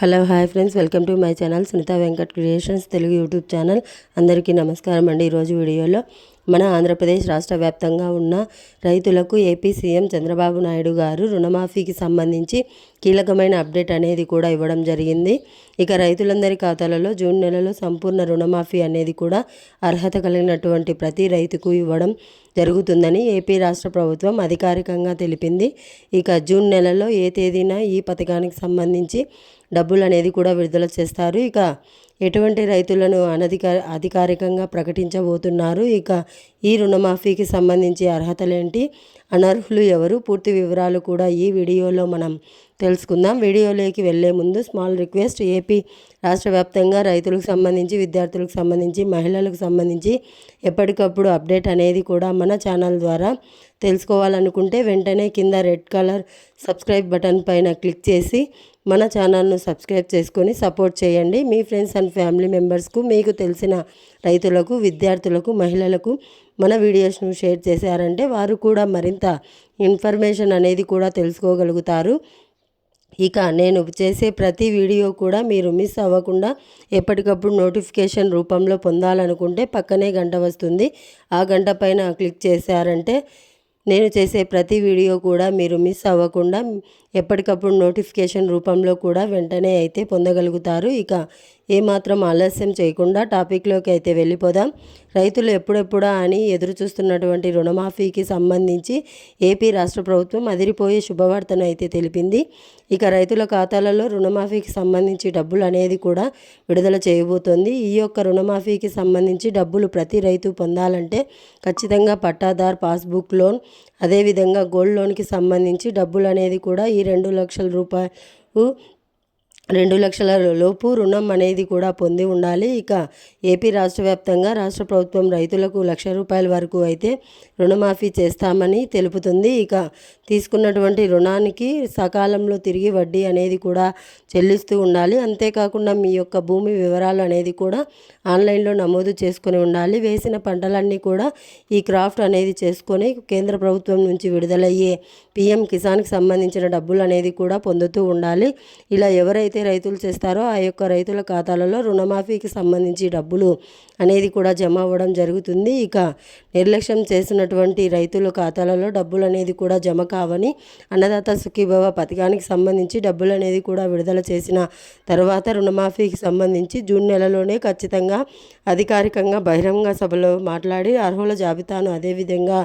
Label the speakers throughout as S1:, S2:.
S1: Hello hi friends, welcome to my channel Sunitha Venkat creations Telugu YouTube channel. అందరికీ నమస్కారం అండి. ఈరోజు వీడియోలో మన ఆంధ్రప్రదేశ్ రాష్ట్ర వ్యాప్తంగా ఉన్న రైతులకు ఏపీ సీఎం చంద్రబాబు నాయుడు గారు రుణమాఫీకి సంబంధించి కీలకమైన అప్డేట్ అనేది కూడా ఇవ్వడం జరిగింది. ఇక రైతులందరి ఖాతాలలో జూన్ నెలలో సంపూర్ణ రుణమాఫీ అనేది కూడా అర్హత కలిగినటువంటి ప్రతి రైతుకు ఇవ్వడం జరుగుతుందని ఏపీ రాష్ట్ర ప్రభుత్వం అధికారికంగా తెలిపింది. ఇక జూన్ నెలలో ఏ తేదీన ఈ పథకానికి సంబంధించి డబ్బులు అనేది కూడా విడుదల చేస్తారు. ఇక ఎటువంటి రైతులను అధికారికంగా ప్రకటించబోతున్నారు, ఇక ఈ రుణమాఫీకి సంబంధించి అర్హతలేంటి, అనర్హులు ఎవరు, పూర్తి వివరాలు కూడా ఈ వీడియోలో మనం తెలుసుకుందాం. వీడియోలోకి వెళ్ళే ముందు స్మాల్ రిక్వెస్ట్, ఏపీ రాష్ట్ర వ్యాప్తంగా రైతులకు సంబంధించి, విద్యార్థులకు సంబంధించి, మహిళలకు సంబంధించి ఎప్పటికప్పుడు అప్డేట్ అనేది కూడా మన ఛానల్ ద్వారా తెలుసుకోవాలనుకుంటే వెంటనే కింద రెడ్ కలర్ సబ్స్క్రైబ్ బటన్ పైన క్లిక్ చేసి మన ఛానల్ను సబ్స్క్రైబ్ చేసుకొని సపోర్ట్ చేయండి. మీ ఫ్రెండ్స్ అండ్ ఫ్యామిలీ మెంబర్స్కు, మీకు తెలిసిన రైతులకు, విద్యార్థులకు, మహిళలకు మన వీడియోస్ను షేర్ చేశారంటే వారు కూడా మరింత ఇన్ఫర్మేషన్ అనేది కూడా తెలుసుకోగలుగుతారు. ఇక నేను చేసే ప్రతి వీడియో కూడా మీరు మిస్ అవ్వకుండా ఎప్పటికప్పుడు నోటిఫికేషన్ రూపంలో పొందాలనుకుంటే పక్కనే గంట వస్తుంది. ఆ గంట పైన క్లిక్ చేశారంటే నేను చేసే ప్రతి వీడియో కూడా మీరు మిస్ అవ్వకుండా ఎప్పటికప్పుడు నోటిఫికేషన్ రూపంలో కూడా వెంటనే అయితే పొందగలుగుతారు. ఇక ఏమాత్రం ఆలస్యం చేయకుండా టాపిక్లోకి అయితే వెళ్ళిపోదాం. రైతులు ఎప్పుడెప్పుడా అని ఎదురు చూస్తున్నటువంటి రుణమాఫీకి సంబంధించి ఏపీ రాష్ట్ర ప్రభుత్వం అదిరిపోయే శుభవార్తను అయితే తెలిపింది. ఇక రైతుల ఖాతాలలో రుణమాఫీకి సంబంధించి డబ్బులు అనేది కూడా విడుదల చేయబోతోంది. ఈ యొక్క రుణమాఫీకి సంబంధించి డబ్బులు ప్రతి రైతు పొందాలంటే ఖచ్చితంగా పట్టాదార్, పాస్బుక్ లోన్, అదేవిధంగా గోల్డ్ లోన్కి సంబంధించి డబ్బులు అనేది కూడా ఈ 2 లక్షల రూపాయలు 2 లక్షల లోపు రుణం అనేది కూడా పొంది ఉండాలి. ఇక ఏపీ రాష్ట్ర వ్యాప్తంగా రాష్ట్ర ప్రభుత్వం రైతులకు ₹1,00,000 వరకు అయితే రుణమాఫీ చేస్తామని తెలుపుతుంది. ఇక తీసుకున్నటువంటి రుణానికి సకాలంలో తిరిగి వడ్డీ అనేది కూడా చెల్లిస్తూ ఉండాలి. అంతేకాకుండా మీ యొక్క భూమి వివరాలు అనేది కూడా ఆన్లైన్లో నమోదు చేసుకొని ఉండాలి. వేసిన పంటలన్నీ కూడా ఈ క్రాఫ్ట్ అనేది చేసుకొని కేంద్ర ప్రభుత్వం నుంచి విడుదలయ్యే PM కిసాన్కి సంబంధించిన డబ్బులు అనేది కూడా పొందుతూ ఉండాలి. ఇలా ఎవరైతే రైతులు చేస్తారో ఆ యొక్క రైతుల ఖాతాలలో రుణమాఫీకి సంబంధించి డబ్బులు అనేది కూడా జమ అవ్వడం జరుగుతుంది. ఇక నిర్లక్ష్యం చేసినటువంటి రైతుల ఖాతాలలో డబ్బులు అనేది కూడా జమ కావని అన్నదాత సుఖీభవ పథకానికి సంబంధించి డబ్బులు అనేది కూడా విడుదల చేసిన తర్వాత రుణమాఫీకి సంబంధించి జూన్ నెలలోనే ఖచ్చితంగా అధికారికంగా బహిరంగ సభలో మాట్లాడి అర్హుల జాబితాను, అదేవిధంగా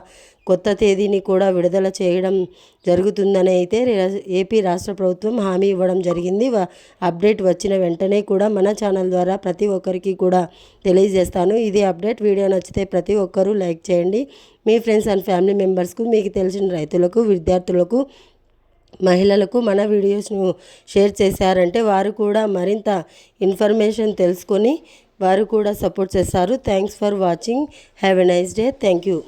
S1: కొత్త తేదీని కూడా విడుదల చేయడం జరుగుతుందని అయితే ఏపీ రాష్ట్ర ప్రభుత్వం హామీ ఇవ్వడం జరిగింది. అప్డేట్ వచ్చిన వెంటనే కూడా మన ఛానల్ ద్వారా ప్రతి ఒక్కరికి కూడా తెలియజేస్తాను. ఇది అప్డేట్. వీడియో నచ్చితే ప్రతి ఒక్కరూ లైక్ చేయండి. మీ ఫ్రెండ్స్ అండ్ ఫ్యామిలీ మెంబర్స్కు, మీకు తెలిసిన రైతులకు, విద్యార్థులకు, మహిళలకు మన వీడియోస్ను షేర్ చేశారంటే వారు కూడా మరింత ఇన్ఫర్మేషన్ తెలుసుకొని వారు కూడా సపోర్ట్ చేస్తారు. Thanks for watching. Have a nice day. Thank you.